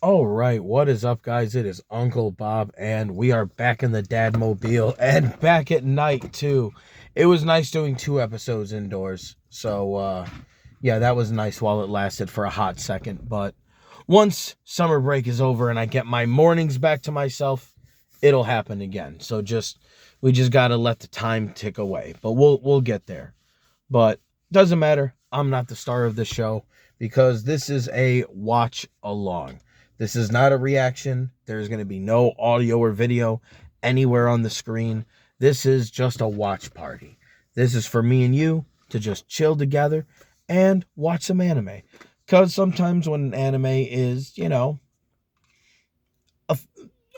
All right, what is up, guys? It is Uncle Bob, and we are back in the Dad Mobile and back at night too. It was nice doing 2 episodes indoors, so yeah, that was nice while it lasted for a hot second. But once summer break is over and I get my mornings back to myself, it'll happen again. So we just gotta let the time tick away, but we'll get there. But doesn't matter. I'm not the star of the show because this is a watch along. This is not a reaction. There's going to be no audio or video anywhere on the screen. This is just a watch party. This is for me and you to just chill together and watch some anime. Because sometimes when an anime is, a,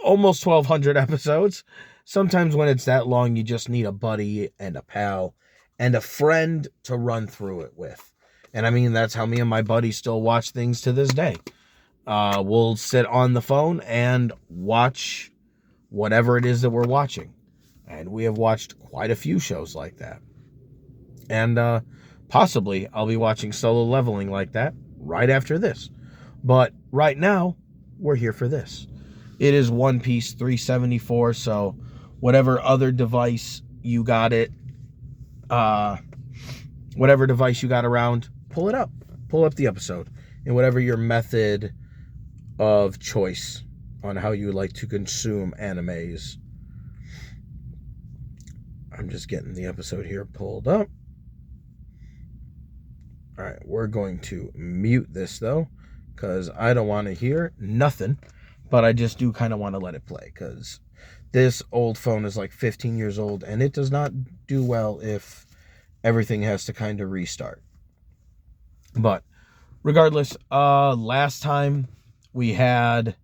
almost 1,200 episodes, sometimes when it's that long, you just need a buddy and a pal and a friend to run through it with. And I mean, that's how me and my buddy still watch things to this day. We'll sit on the phone and watch whatever it is that we're watching. And we have watched quite a few shows like that. And possibly I'll be watching Solo Leveling like that right after this. But right now, we're here for this. It is One Piece 374, so whatever other device you got whatever device you got around, pull it up. Pull up the episode in whatever your method of choice on how you like to consume animes. I'm just getting the episode here pulled up. All right, we're going to mute this though, because I don't want to hear nothing, but I just do kind of want to let it play, because this old phone is like 15 years old, and it does not do well if everything has to kind of restart. But regardless, last time we had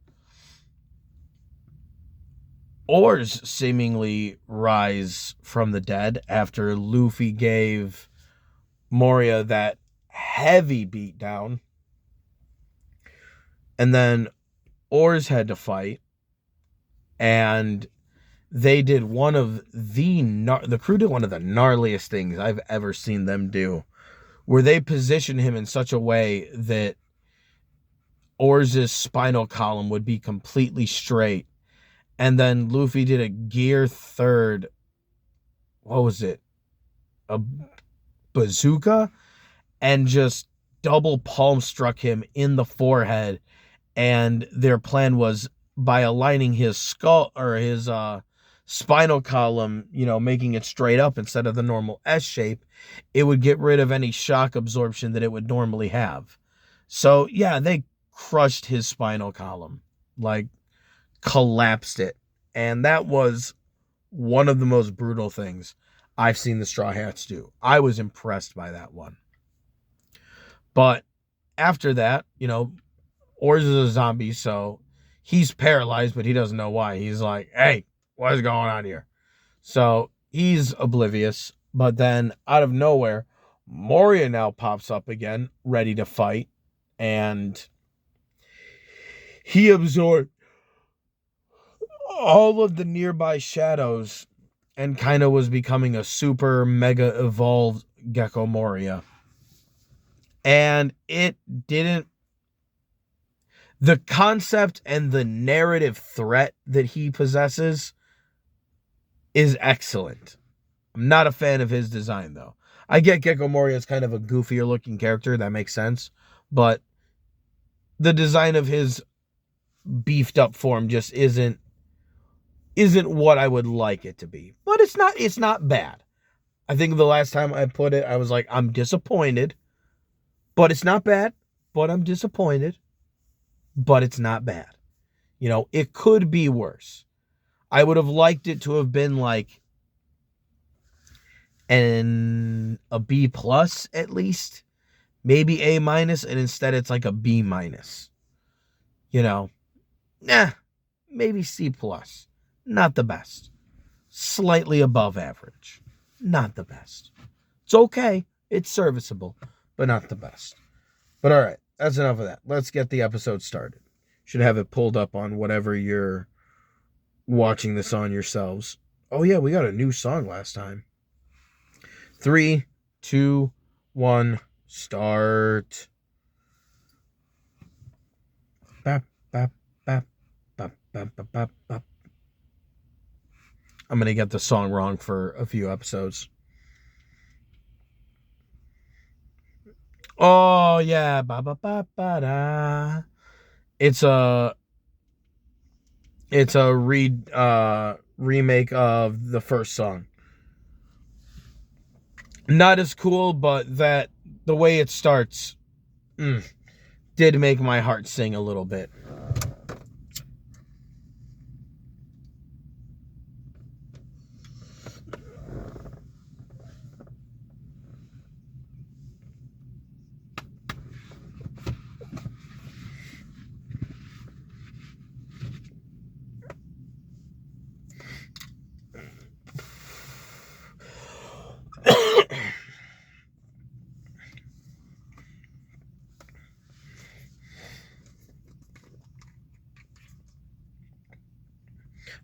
Oars seemingly rise from the dead after Luffy gave Moria that heavy beat down. And then Oars had to fight, and they did the crew did one of the gnarliest things I've ever seen them do, where they positioned him in such a way that Oars' spinal column would be completely straight. And then Luffy did a gear third, what was it? A bazooka? And just double palm struck him in the forehead. And their plan was, by aligning his skull or his spinal column, making it straight up instead of the normal S shape, it would get rid of any shock absorption that it would normally have. So yeah, they crushed his spinal column, like collapsed it. And that was one of the most brutal things I've seen the Straw Hats do. I was impressed by that one. But after that, Oars is a zombie, so he's paralyzed, but he doesn't know why. He's like, hey, what is going on here? So he's oblivious. But then out of nowhere, Moria now pops up again, ready to fight. And he absorbed all of the nearby shadows and kind of was becoming a super mega evolved Gecko Moria. And it didn't. The concept and the narrative threat that he possesses is excellent. I'm not a fan of his design, though. I get Gecko Moria is kind of a goofier looking character. That makes sense. But the design of his beefed up form just isn't what I would like it to be. But it's not bad. I think the last time I put it, I was like, I'm disappointed. But it's not bad. But I'm disappointed. But it's not bad. It could be worse. I would have liked it to have been like a B plus at least, maybe A minus, and instead it's like a B minus. Maybe C plus. Not the best. Slightly above average. Not the best. It's okay. It's serviceable, but not the best. But all right, that's enough of that. Let's get the episode started. Should have it pulled up on whatever you're watching this on yourselves. Oh yeah, we got a new song last time. 3, 2, 1, start. Bap, bop, bop, bop, bop, bop, bop, bop. I'm gonna get the song wrong for a few episodes. Oh yeah, ba ba ba ba da. It's a remake of the first song. Not as cool, but that the way it starts did make my heart sing a little bit.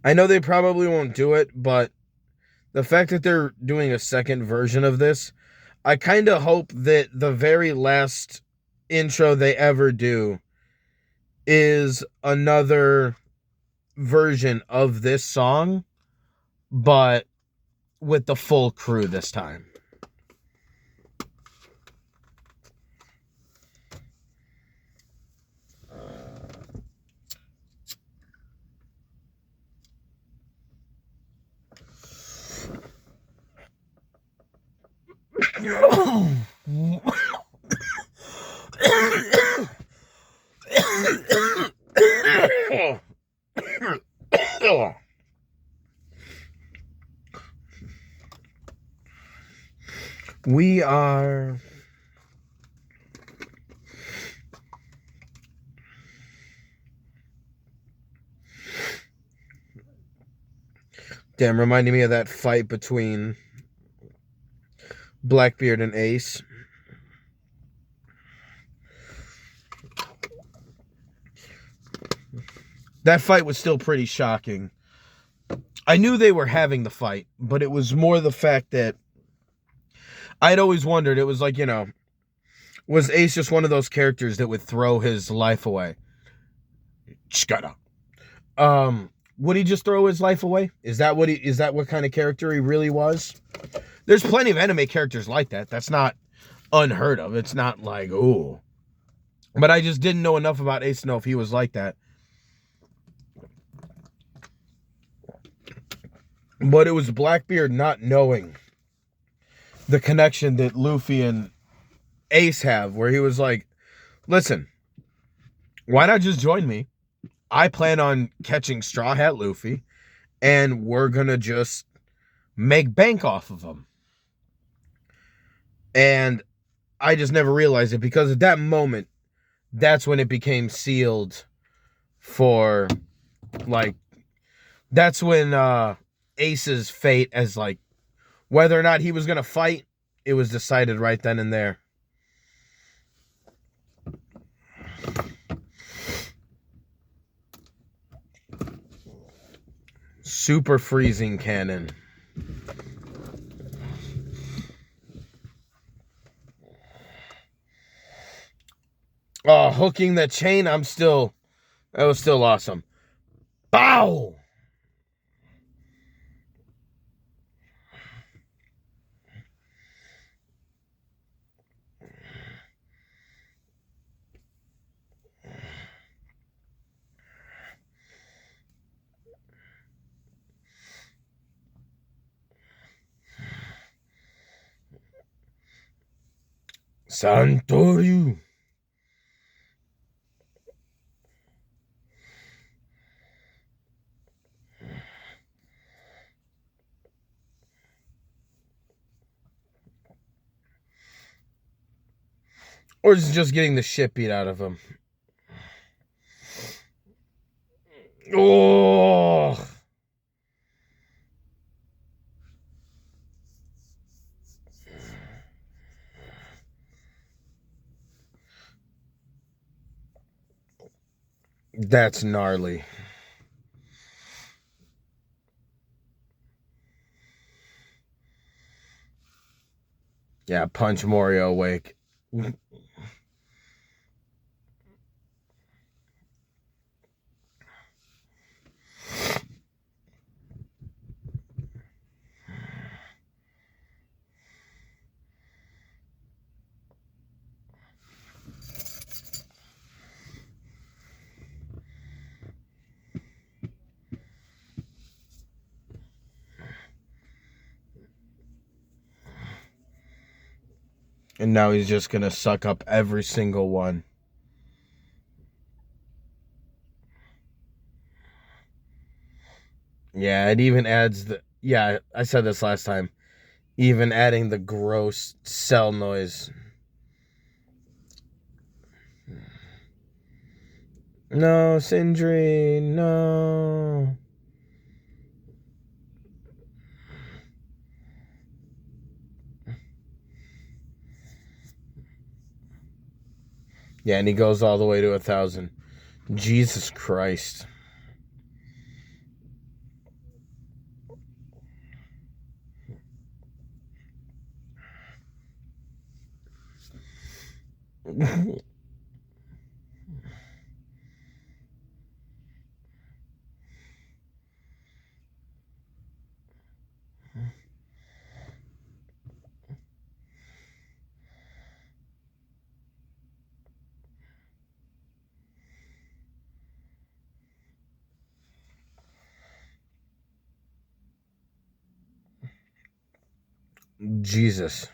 I know they probably won't do it, but the fact that they're doing a second version of this, I kind of hope that the very last intro they ever do is another version of this song, but with the full crew this time. We are... Damn, reminding me of that fight between Blackbeard and Ace. That fight was still pretty shocking. I knew they were having the fight, but it was more the fact that I'd always wondered, it was like, was Ace just one of those characters that would throw his life away? Shut up. Would he just throw his life away? Is that what kind of character he really was? There's plenty of anime characters like that. That's not unheard of. It's not like, ooh. But I just didn't know enough about Ace to know if he was like that. But it was Blackbeard not knowing the connection that Luffy and Ace have, where he was like, listen, why not just join me? I plan on catching Straw Hat Luffy, and we're gonna just make bank off of him. And I just never realized it, because at that moment, that's when it became sealed for, like, that's when Ace's fate, as like whether or not he was gonna fight, it was decided right then and there. Super freezing cannon. Oh, hooking the chain, that was still awesome. Bow! Santoryu. Or is it just getting the shit beat out of him? Oh! That's gnarly. Yeah, punch Moria awake. And now he's just gonna suck up every single one. Yeah, it even adds the... Yeah, I said this last time. Even adding the gross cell noise. No, Sindri, no. Yeah, and he goes all the way to 1,000. Jesus Christ. Jesus.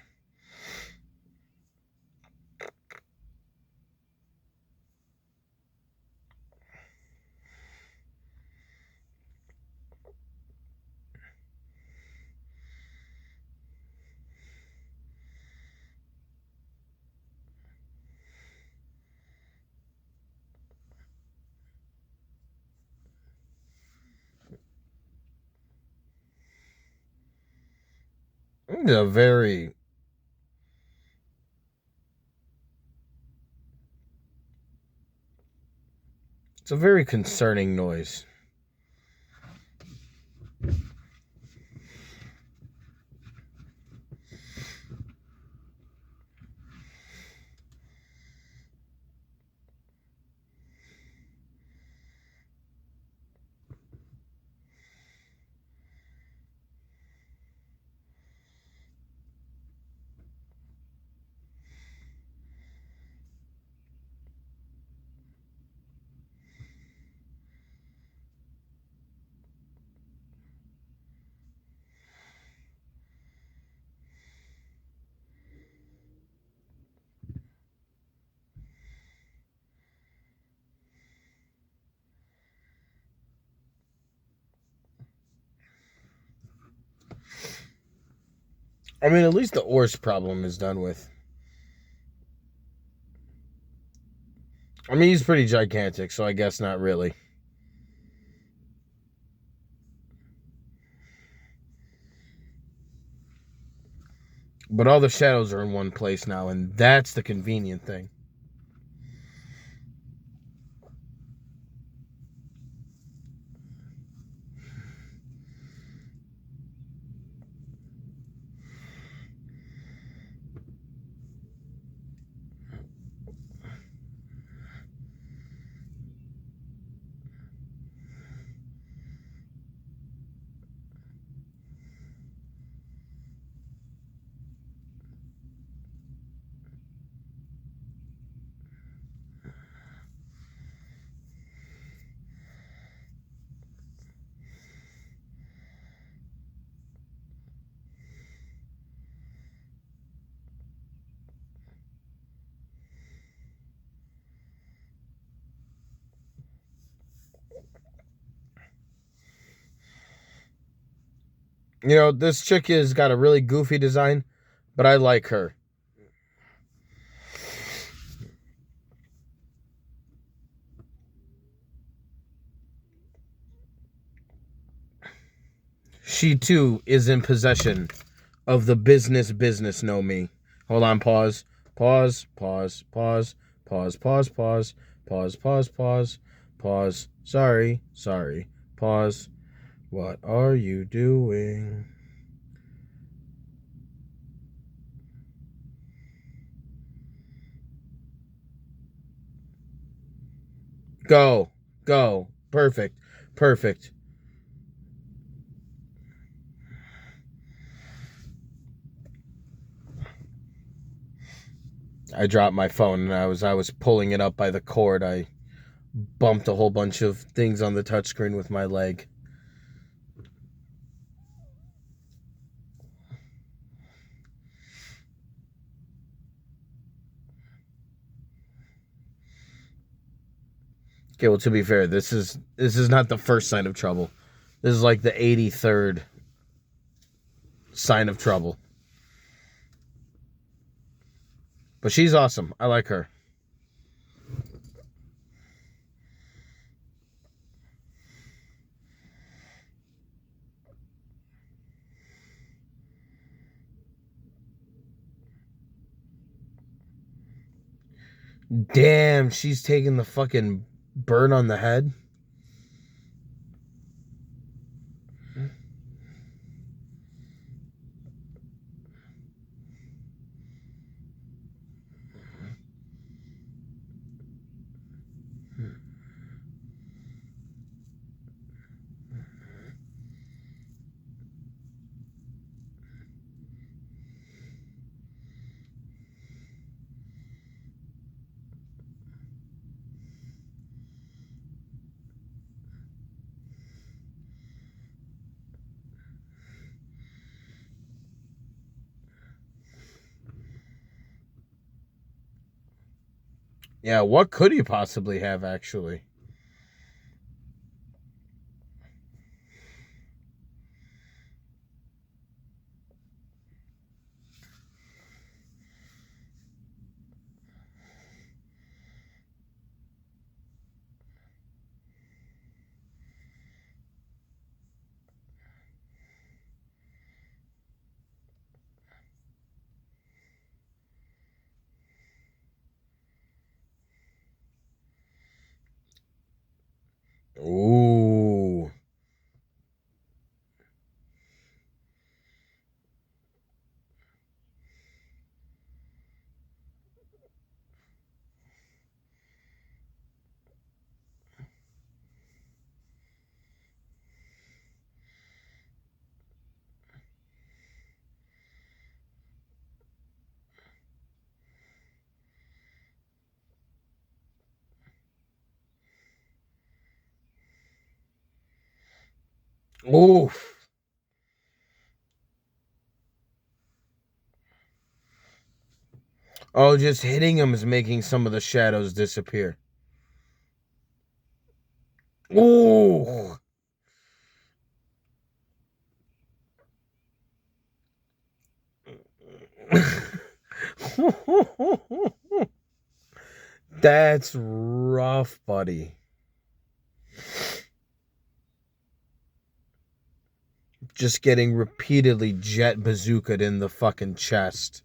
It's a very... It's a very concerning noise. I mean, at least the Orse problem is done with. I mean, he's pretty gigantic, so I guess not really. But all the shadows are in one place now, and that's the convenient thing. You know, this chick has got a really goofy design, but I like her. She too is in possession of the business know me. Hold on, pause. Pause, pause, pause, pause, pause, pause, pause, pause, pause, pause. Sorry, pause. What are you doing? Go, go. Perfect, perfect. I dropped my phone and I was pulling it up by the cord. I bumped a whole bunch of things on the touchscreen with my leg. Okay, well, to be fair, this is not the first sign of trouble. This is like the 83rd sign of trouble. But she's awesome. I like her. Damn, she's taking the fucking burn on the head. Yeah, what could he possibly have, actually? Ooh. Ooh. Oh, just hitting him is making some of the shadows disappear. Ooh. That's rough, buddy. Just getting repeatedly jet bazookaed in the fucking chest.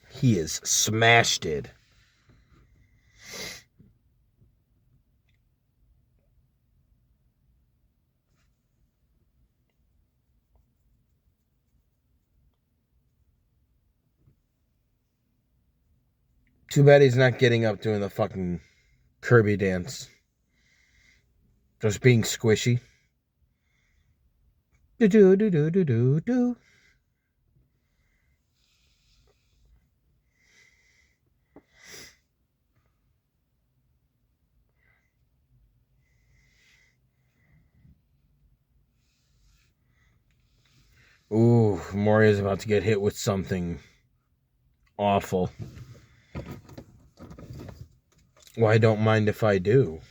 He is smashed it. Too bad he's not getting up doing the fucking Kirby dance. Just being squishy. Do do do do do do do. Ooh, Moria's about to get hit with something awful. Well, I don't mind if I do.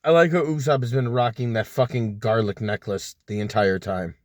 I like how Usopp has been rocking that fucking garlic necklace the entire time.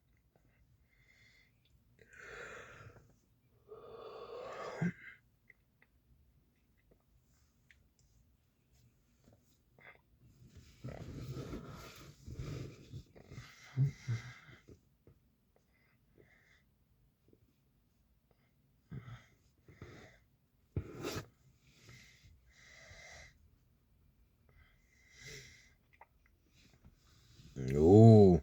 Ooh.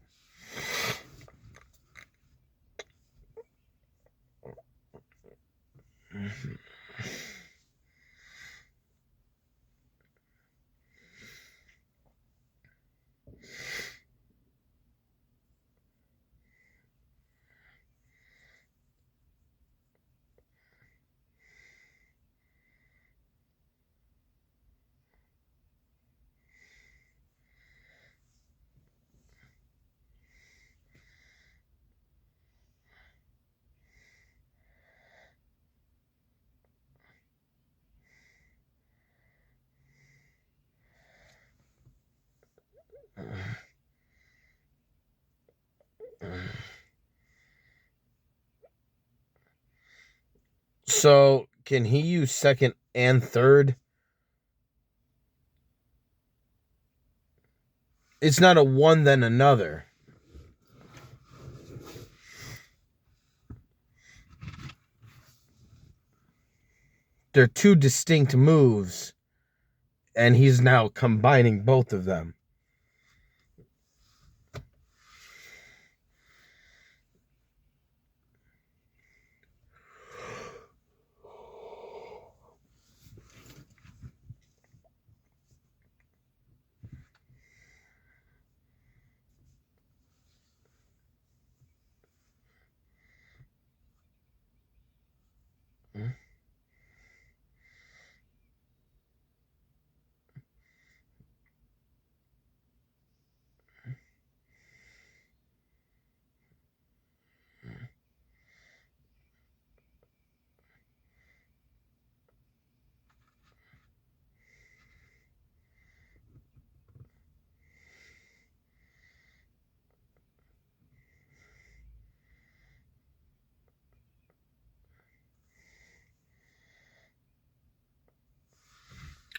So, can he use second and third? It's not a one then another. They're two distinct moves, and he's now combining both of them.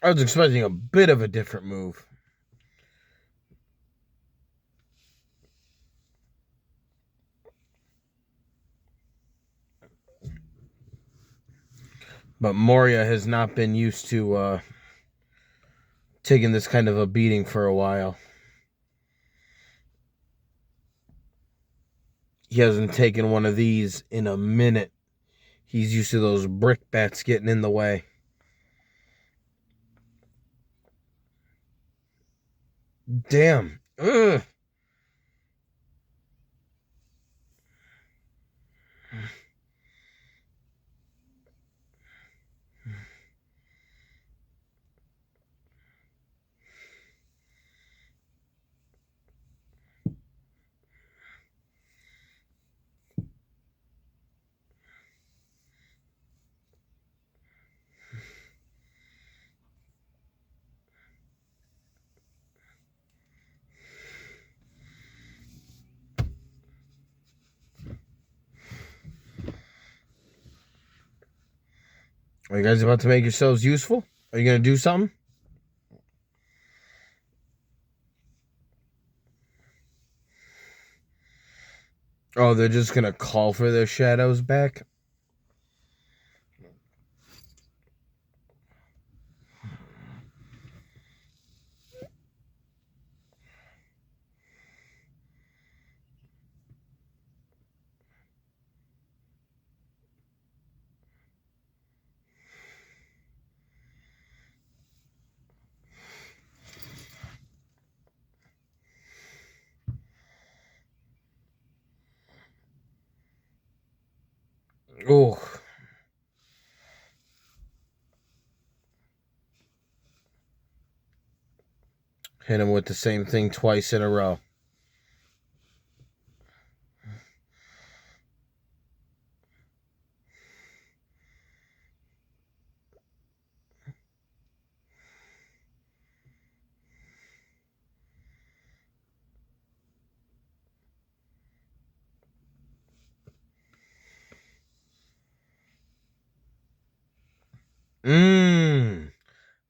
I was expecting a bit of a different move. But Moria has not been used to taking this kind of a beating for a while. He hasn't taken one of these in a minute. He's used to those brick bats getting in the way. Damn. Ugh. Are you guys about to make yourselves useful? Are you going to do something? Oh, they're just gonna call for their shadows back? Oh. Hit him with the same thing twice in a row. Mmm.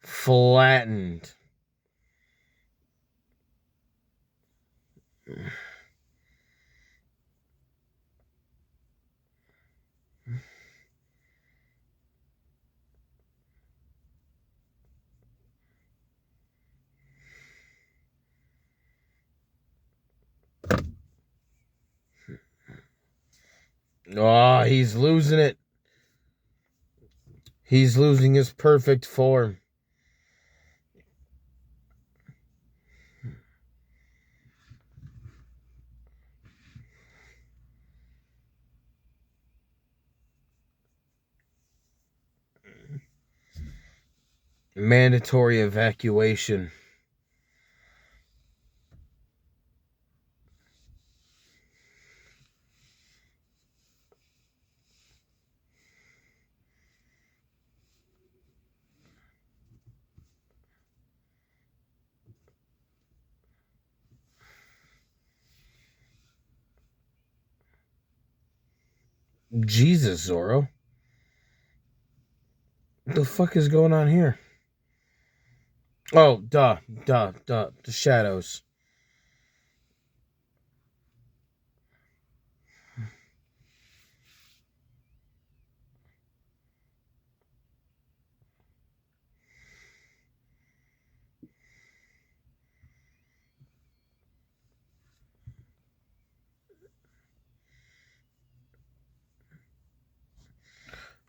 Flattened. Oh, he's losing it. He's losing his perfect form. Mandatory evacuation. Jesus, Zoro. What the fuck is going on here? Oh, duh. The shadows.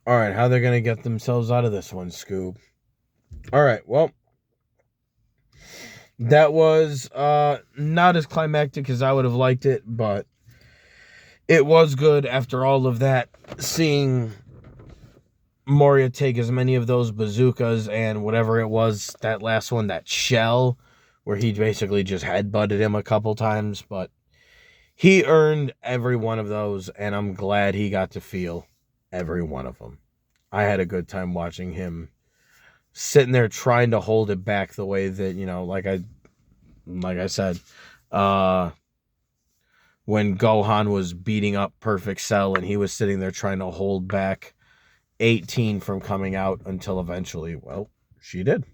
All right, how they're gonna get themselves out of this one, Scoob? All right, well, that was not as climactic as I would have liked it, but it was good after all of that. Seeing Moria take as many of those bazookas and whatever it was, that last one, that shell, where he basically just headbutted him a couple times, but he earned every one of those, and I'm glad he got to feel every one of them. I had a good time watching him sitting there trying to hold it back the way that, like I said, uh when Gohan was beating up Perfect Cell and he was sitting there trying to hold back 18 from coming out until eventually, well, she did.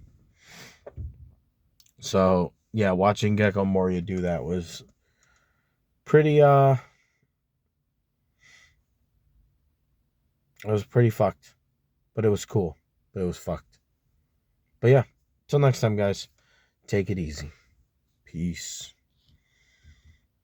So, yeah, watching Gecko Moria do that was pretty it was pretty fucked, but it was cool. But it was fucked. But yeah, till next time, guys. Take it easy. Peace.